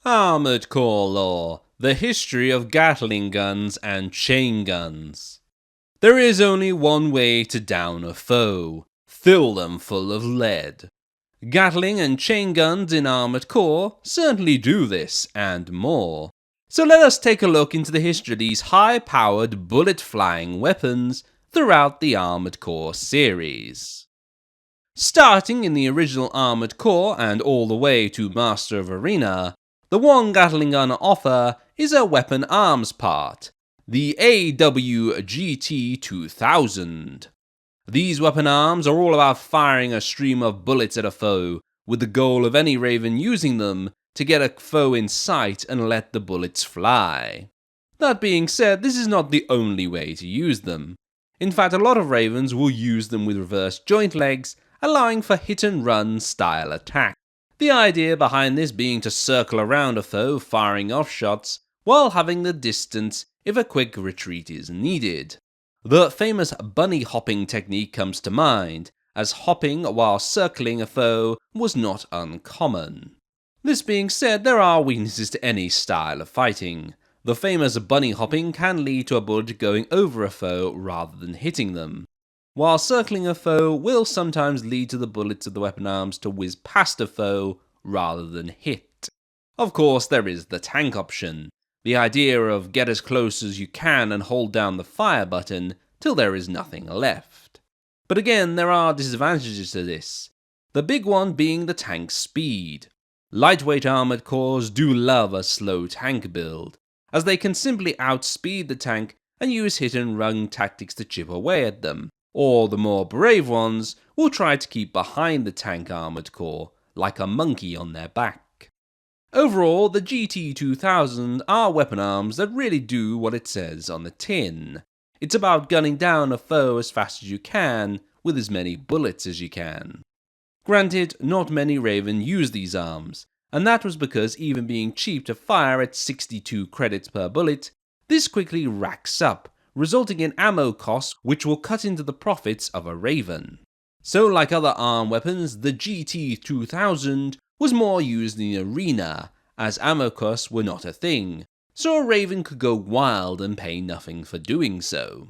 Armored Core Lore: The History of Gatling Guns and Chain Guns. There is only one way to down a foe: fill them full of lead. Gatling and chain guns in Armored Core certainly do this, and more. So let us take a look into the history of these high-powered, bullet-flying weapons throughout the Armored Core series. Starting in the original Armored Core and all the way to Master of Arena, the one Gatling gun offer is a weapon arms part, the AWGT-2000. These weapon arms are all about firing a stream of bullets at a foe, with the goal of any Raven using them to get a foe in sight and let the bullets fly. That being said, this is not the only way to use them. In fact, a lot of Ravens will use them with reverse joint legs, allowing for hit-and-run style attack. The idea behind this being to circle around a foe firing off shots while having the distance if a quick retreat is needed. The famous bunny hopping technique comes to mind, as hopping while circling a foe was not uncommon. This being said, there are weaknesses to any style of fighting. The famous bunny hopping can lead to a bullet going over a foe rather than hitting them, while circling a foe will sometimes lead to the bullets of the weapon arms to whiz past a foe rather than hit. Of course, there is the tank option, the idea of get as close as you can and hold down the fire button till there is nothing left. But again, there are disadvantages to this, the big one being the tank's speed. Lightweight armored cores do love a slow tank build, as they can simply outspeed the tank and use hit-and-run tactics to chip away at them. Or the more brave ones will try to keep behind the tank armored core, like a monkey on their back. Overall, the GT-2000 are weapon arms that really do what it says on the tin. It's about gunning down a foe as fast as you can, with as many bullets as you can. Granted, not many Raven use these arms, and that was because even being cheap to fire at 62 credits per bullet, this quickly racks up, resulting in ammo costs which will cut into the profits of a Raven. So like other ARM weapons, the GT-2000 was more used in the arena, as ammo costs were not a thing, so a Raven could go wild and pay nothing for doing so.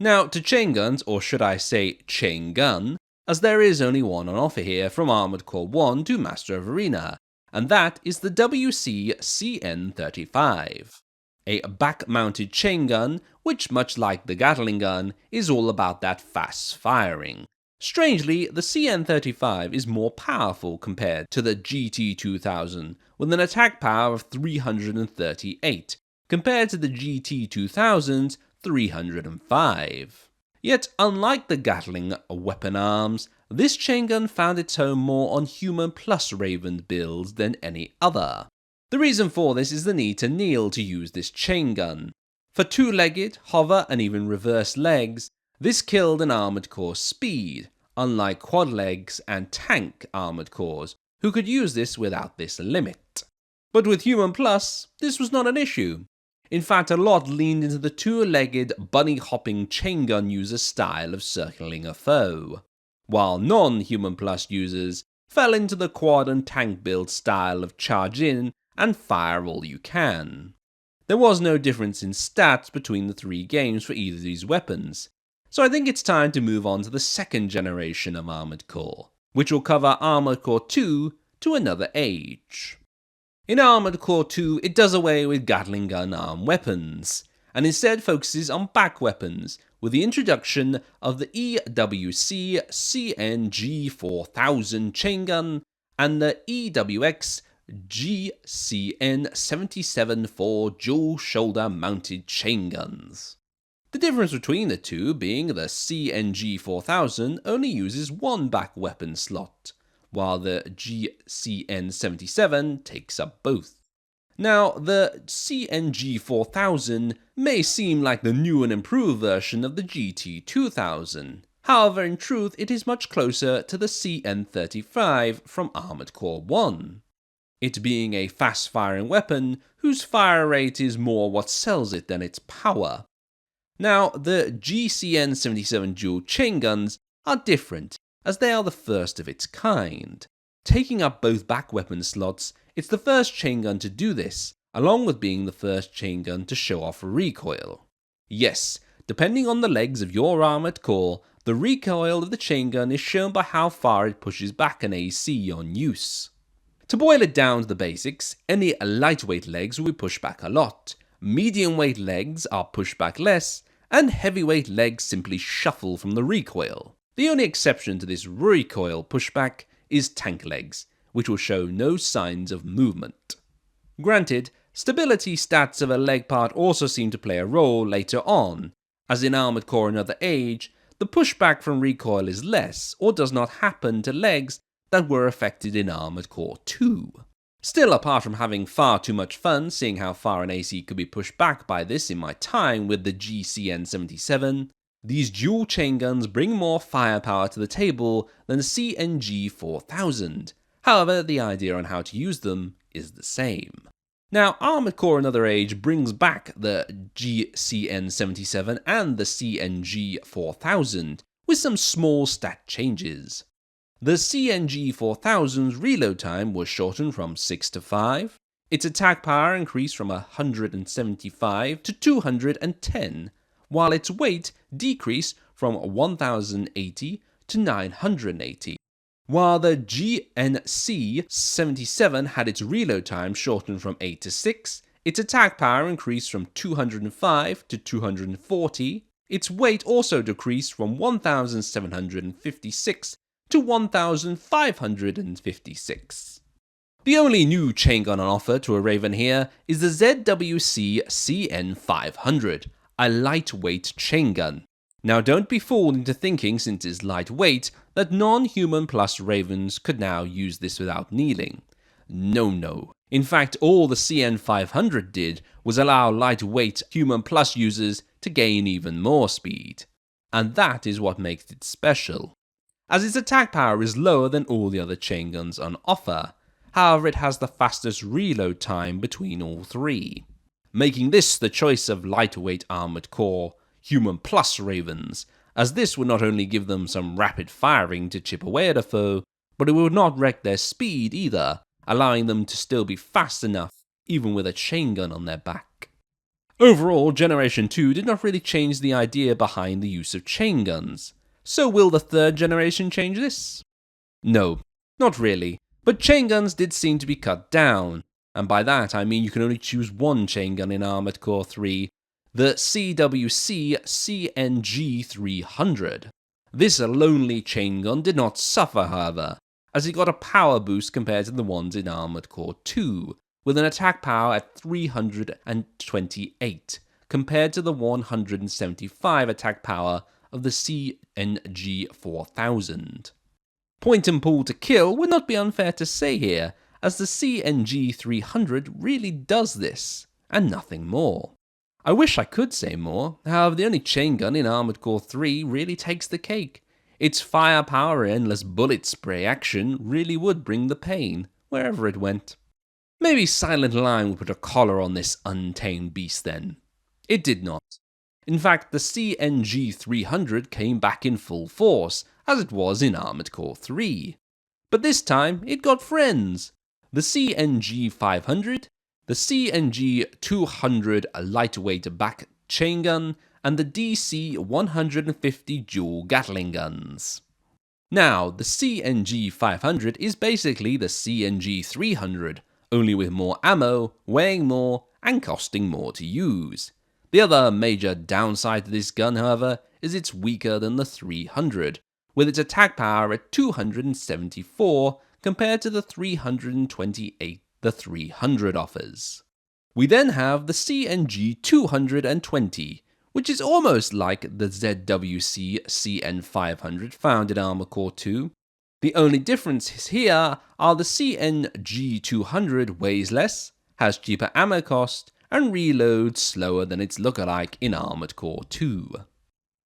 Now to chain guns, or should I say chain gun, as there is only one on offer here from Armored Core 1 to Master of Arena, and that is the WC-CN35. A back-mounted chain gun, which much like the Gatling gun, is all about that fast firing. Strangely, the CN35 is more powerful compared to the GT-2000, with an attack power of 338, compared to the GT-2000's 305. Yet, unlike the Gatling weapon arms, this chain gun found its home more on human plus Raven builds than any other. The reason for this is the need to kneel to use this chain gun. For two-legged, hover and even reverse legs, this killed an armored core speed, unlike quad legs and tank armored cores, who could use this without this limit. But with human plus, this was not an issue. In fact, a lot leaned into the two-legged, bunny-hopping chain gun user style of circling a foe, while non-human plus users fell into the quad and tank build style of charge in and fire all you can. There was no difference in stats between the three games for either of these weapons, so I think it's time to move on to the second generation of Armored Core, which will cover Armored Core 2 to another age. In Armored Core 2, it does away with Gatling gun arm weapons, and instead focuses on back weapons, with the introduction of the EWC-CNG-4000 chain gun and the EWX-GCN-77-4 dual shoulder mounted chain guns. The difference between the two being the CNG-4000 only uses one back weapon slot, while the GCN-77 takes up both. Now, the CNG-4000 may seem like the new and improved version of the GT-2000. However, in truth, it is much closer to the CN-35 from Armored Core 1. It being a fast-firing weapon whose fire rate is more what sells it than its power. Now, the GCN-77 dual chain guns are different, as they are the first of its kind, taking up both back weapon slots It's the first chain gun to do this, along with being the first chain gun to show off recoil. Yes, depending on the legs of your armoured core, the recoil of the chain gun is shown by how far it pushes back an AC on use. To boil it down to the basics, any lightweight legs will be pushed back a lot, medium weight legs are pushed back less, and heavyweight legs simply shuffle from the recoil. The only exception to this recoil pushback is tank legs, which will show no signs of movement. Granted, stability stats of a leg part also seem to play a role later on, as in Armored Core Another Age, the pushback from recoil is less or does not happen to legs that were affected in Armored Core 2. Still, apart from having far too much fun seeing how far an AC could be pushed back by this in my time with the GCN-77, these dual chain guns bring more firepower to the table than the CNG-4000. However, the idea on how to use them is the same. Now, Armored Core Another Age brings back the GCN-77 and the CNG-4000 with some small stat changes. The CNG-4000's reload time was shortened from 6 to 5, its attack power increased from 175 to 210, while its weight decreased from 1080 to 980. While the GNC-77 had its reload time shortened from 8 to 6, its attack power increased from 205 to 240, its weight also decreased from 1756 to 1556. The only new chain gun on offer to a Raven here is the ZWC CN500, a lightweight chain gun. Now don't be fooled into thinking, since it's lightweight, that non-human plus Ravens could now use this without kneeling. No. In fact, all the CN500 did was allow lightweight human plus users to gain even more speed. And that is what makes it special, as its attack power is lower than all the other chain guns on offer. However, it has the fastest reload time between all three, making this the choice of lightweight armored core human plus Ravens, as this would not only give them some rapid firing to chip away at a foe, but it would not wreck their speed either, allowing them to still be fast enough even with a chain gun on their back. Overall, Generation 2 did not really change the idea behind the use of chain guns. So will the third generation change this? No, not really, but chain guns did seem to be cut down, and by that I mean you can only choose one chain gun in Armored Core 3, the CWC CNG-300. This lonely chain gun did not suffer, however, as it got a power boost compared to the ones in Armored Core 2, with an attack power at 328, compared to the 175 attack power of the CNG-4000. Point and pull to kill would not be unfair to say here, as the CNG-300 really does this, and nothing more. I wish I could say more, however the only chain gun in Armored Core 3 really takes the cake. Its firepower and endless bullet spray action really would bring the pain, wherever it went. Maybe Silent Line would put a collar on this untamed beast then. It did not. In fact, the CNG-300 came back in full force, as it was in Armored Core 3. But this time, it got friends. The CNG-500, the CNG-200 lightweight back chain gun, and the DC-150 dual Gatling guns. Now, the CNG-500 is basically the CNG-300, only with more ammo, weighing more, and costing more to use. The other major downside to this gun, however, is it's weaker than the 300, with its attack power at 274 compared to the 328 the 300 offers. We then have the CNG-220, which is almost like the ZWC CN500 found in Armored Core 2. The only differences here are the CNG-200 weighs less, has cheaper ammo cost, and reloads slower than its lookalike in Armored Core 2.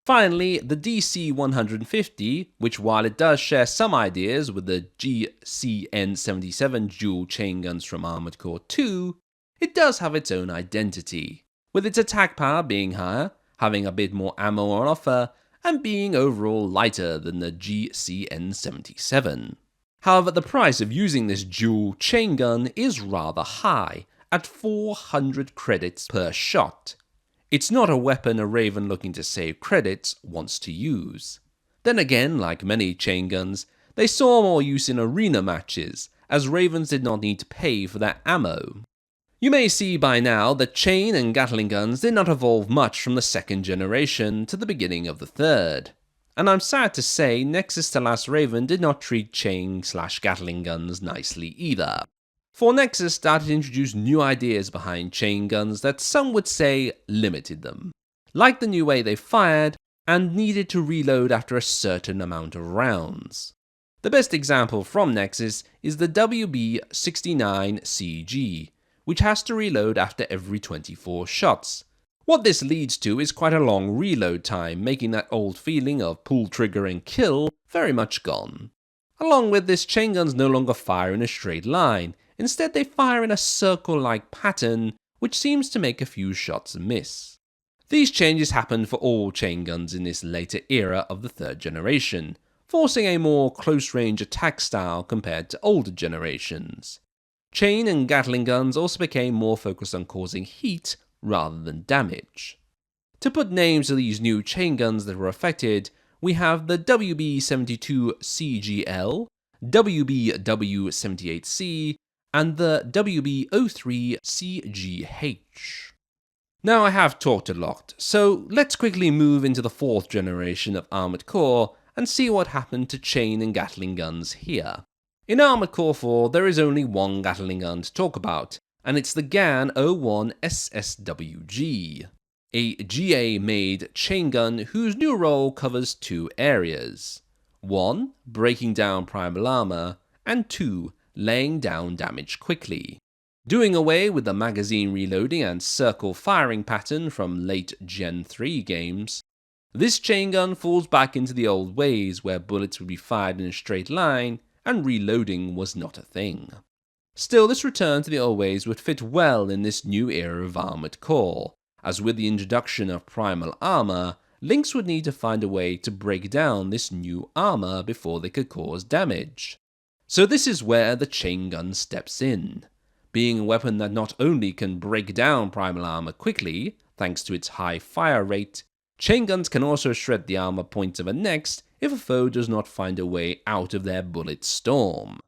Finally, the DC-150, which while it does share some ideas with the GCN-77 dual chain guns from Armored Core 2, it does have its own identity, with its attack power being higher, having a bit more ammo on offer, and being overall lighter than the GCN-77. However, the price of using this dual chain gun is rather high, at 400 credits per shot. It's not a weapon a Raven looking to save credits wants to use. Then again, like many chain guns, they saw more use in arena matches, as Ravens did not need to pay for their ammo. You may see by now that chain and Gatling guns did not evolve much from the second generation to the beginning of the third. And I'm sad to say Nexus to Last Raven did not treat chain/Gatling guns nicely either. For Nexus started to introduce new ideas behind chain guns that some would say limited them, like the new way they fired and needed to reload after a certain amount of rounds. The best example from Nexus is the WB69CG, which has to reload after every 24 shots. What this leads to is quite a long reload time, making that old feeling of pull trigger and kill very much gone. Along with this, chain guns no longer fire in a straight line. Instead, they fire in a circle-like pattern, which seems to make a few shots miss. These changes happened for all chain guns in this later era of the third generation, forcing a more close-range attack style compared to older generations. Chain and Gatling guns also became more focused on causing heat rather than damage. To put names to these new chain guns that were affected, we have the WB72CGL, WBW78C, and the WB03CGH. Now I have talked a lot, so let's quickly move into the fourth generation of Armored Core and see what happened to chain and Gatling guns here. In Armored Core 4, there is only one Gatling gun to talk about, and it's the GAN 01 SSWG, a GA-made chain gun whose new role covers two areas. 1. Breaking down primal armor, and 2. Laying down damage quickly. Doing away with the magazine reloading and circle firing pattern from late Gen 3 games, this chain gun falls back into the old ways where bullets would be fired in a straight line and reloading was not a thing. Still, this return to the old ways would fit well in this new era of Armored Core, as with the introduction of primal armor, Lynx would need to find a way to break down this new armor before they could cause damage. So this is where the chain gun steps in. Being a weapon that not only can break down primal armor quickly, thanks to its high fire rate, chain guns can also shred the armor points of a next if a foe does not find a way out of their bullet storm.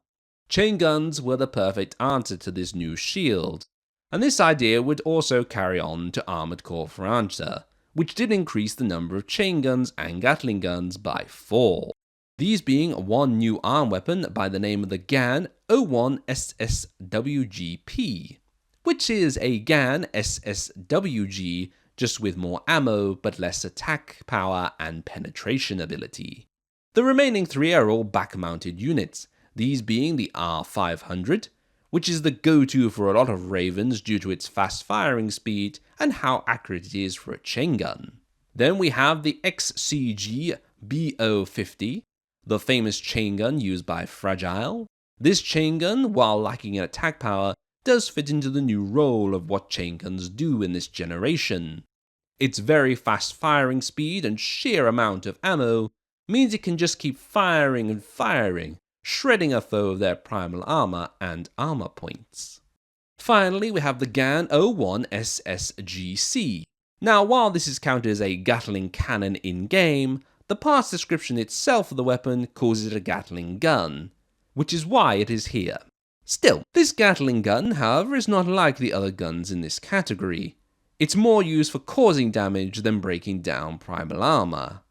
Chain guns were the perfect answer to this new shield, and this idea would also carry on to Armored Core Francha, which did increase the number of chain guns and Gatling guns by 4. These being one new arm weapon by the name of the GAN 01 SSWGP, which is a GAN SSWG just with more ammo but less attack power and penetration ability. The remaining 3 are all back-mounted units, these being the R500, which is the go-to for a lot of Ravens due to its fast firing speed and how accurate it is for a chain gun. Then we have the XCG BO50, the famous chain gun used by Fragile. This chain gun, while lacking in attack power, does fit into the new role of what chain guns do in this generation. Its very fast firing speed and sheer amount of ammo means it can just keep firing and firing, shredding a foe of their primal armor and armor points. Finally, we have the GAN 01 SSGC. Now, while this is counted as a Gatling cannon in-game, the parts description itself of the weapon calls it a Gatling gun, which is why it is here. Still, this Gatling gun, however, is not like the other guns in this category. It's more used for causing damage than breaking down primal armor.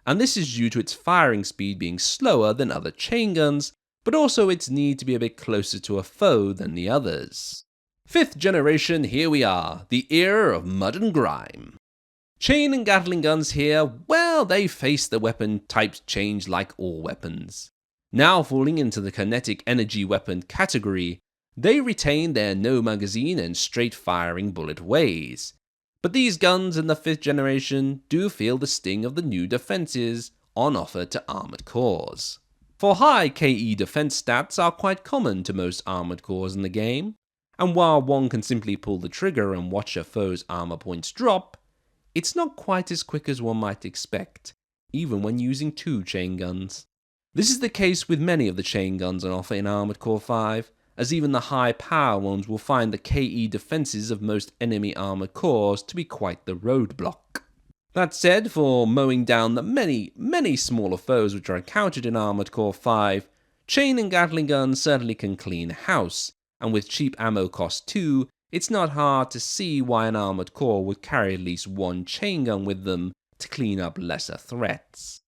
And this is due to its firing speed being slower than other chain guns, but also its need to be a bit closer to a foe than the others. 5th generation, here we are, the era of mud and grime. Chain and Gatling guns here, well, they face the weapon type change like all weapons. Now falling into the kinetic energy weapon category, they retain their no magazine and straight firing bullet ways. But these guns in the 5th generation do feel the sting of the new defenses on offer to Armored Cores. For high KE defense stats are quite common to most Armored Cores in the game, and while one can simply pull the trigger and watch a foe's armor points drop, it's not quite as quick as one might expect, even when using 2 chain guns. This is the case with many of the chain guns on offer in Armored Core 5, as even the high power ones will find the KE defenses of most enemy armored cores to be quite the roadblock. That said, for mowing down the many smaller foes which are encountered in Armored Core 5, chain and Gatling guns certainly can clean house, and with cheap ammo cost too, it's not hard to see why an Armored Core would carry at least one chain gun with them to clean up lesser threats.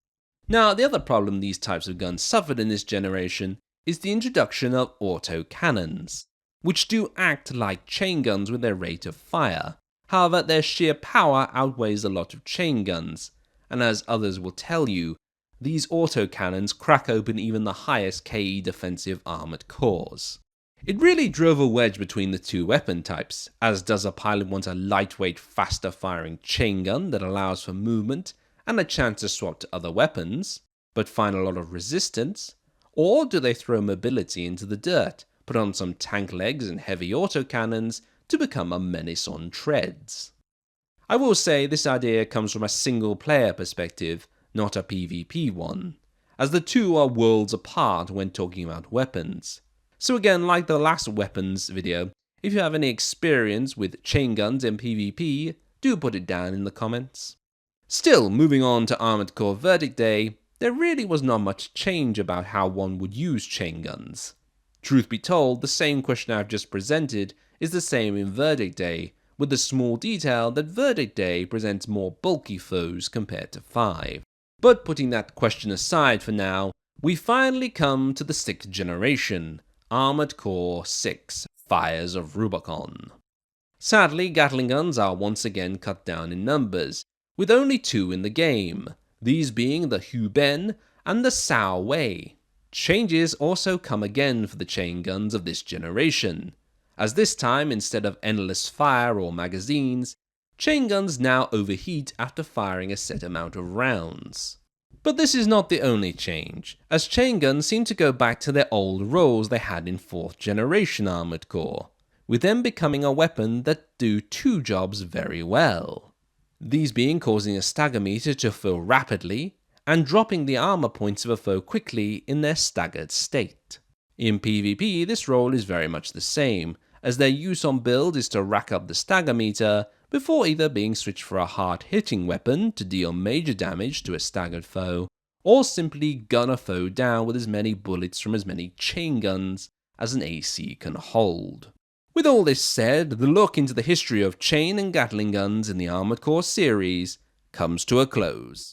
Now, the other problem these types of guns suffered in this generation is the introduction of autocannons, which do act like chain guns with their rate of fire. However, their sheer power outweighs a lot of chain guns, and as others will tell you, these autocannons crack open even the highest KE defensive armored cores. It really drove a wedge between the two weapon types, as does a pilot want a lightweight, faster firing chain gun that allows for movement and a chance to swap to other weapons, but find a lot of resistance? Or do they throw mobility into the dirt, put on some tank legs and heavy autocannons to become a menace on treads? I will say this idea comes from a single player perspective, not a PvP one, as the two are worlds apart when talking about weapons. So again, like the last weapons video, if you have any experience with chain guns in PvP, do put it down in the comments. Still, moving on to Armored Core Verdict Day, there really was not much change about how one would use chain guns. Truth be told, the same question I've just presented is the same in Verdict Day, with the small detail that Verdict Day presents more bulky foes compared to 5. But putting that question aside for now, we finally come to the 6th generation, Armored Core 6, Fires of Rubicon. Sadly, Gatling guns are once again cut down in numbers, with only 2 in the game, these being the Hu Ben and the Sao Wei. Changes also come again for the chain guns of this generation, as this time instead of endless fire or magazines, chain guns now overheat after firing a set amount of rounds. But this is not the only change, as chain guns seem to go back to their old roles they had in 4th generation Armored Core, with them becoming a weapon that do 2 jobs very well. These being causing a stagger meter to fill rapidly, and dropping the armor points of a foe quickly in their staggered state. In PvP, this role is very much the same, as their use on build is to rack up the stagger meter before either being switched for a hard-hitting weapon to deal major damage to a staggered foe, or simply gun a foe down with as many bullets from as many chain guns as an AC can hold. With all this said, the look into the history of chain and Gatling guns in the Armored Core series comes to a close.